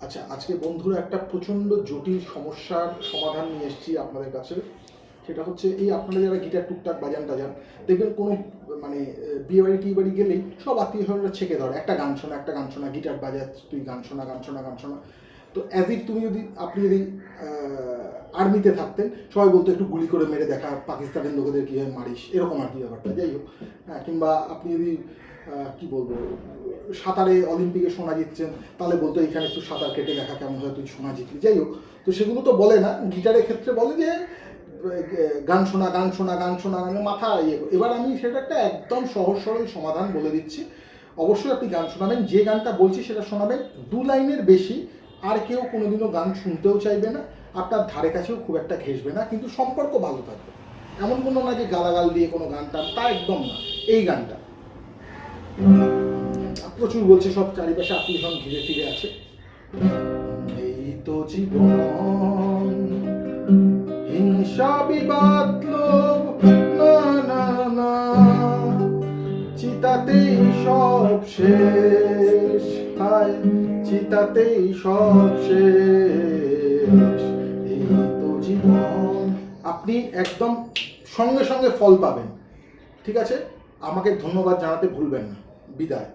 আচ্ছা, আজকে বন্ধুরা একটা প্রচণ্ড জটিল সমস্যার সমাধান নিয়ে এসেছি আপনাদের কাছে। সেটা হচ্ছে এই আপনারা যারা গিটার টুকটাক বাজান টাজান, দেখবেন কোনো মানে বিয়ে বাড়ি টিয়ে বাড়ি গেলেই সব আত্মীয় স্বজনরা ছেঁকে ধরে, একটা গান শোনা, একটা গান শোনা, গিটার বাজাস, তুই গান শোনা, গান শোনা, গান শোনা। তো অ্যাজ ইফ আপনি যদি আর্মিতে থাকতেন, সবাই বলতো একটু গুলি করে মেরে দেখা পাকিস্তানের লোকেদের কীভাবে মারিস, এরকম আর কি ব্যাপারটা। যাই হোক, হ্যাঁ, কিংবা আপনি যদি কী বলবো, সাঁতারে অলিম্পিকে সোনা জিতছেন, তাহলে বলতো এখানে একটু সাঁতার কেটে দেখা কেমন হয়, তুই সোনা জিতলি। যাই হোক, তো সেগুলো তো বলে না, গিটারের ক্ষেত্রে বলে যে গান শোনা, গান শোনা, গান শোনা, মানে মাথা ইয়ে। এবার আমি সেটা একটা একদম সহজ সরল সমাধান বলে দিচ্ছি। অবশ্যই আপনি গান শোনাবেন, যে গানটা বলছি সেটা শোনাবেন 2 লাইনের বেশি। আর কেউ কোনোদিনও গান শুনতেও চাইবে না, আপনার ধারে কাছেও খুব একটা ঘেঁষবে না, কিন্তু সম্পর্ক ভালো থাকবে। এমন কোনো না যে গালাগাল দিয়ে কোনো গানটা, তা একদম না। এই গানটা প্রচুর বলছে, সব চারিপাশে আত্মীয়স্বজন ঘিরে ফিরে আছে। এই তো জীবন, হিংসা বিবাদ লোভ, না না না, চিতাতেই সব শেষ, হায় চিতাতেই সব শেষ। এই তো জীবন। আপনি একদম সঙ্গে সঙ্গে ফল পাবেন। ঠিক আছে, আমাকে ধন্যবাদ জানাতে ভুলবেন না। বিদায়।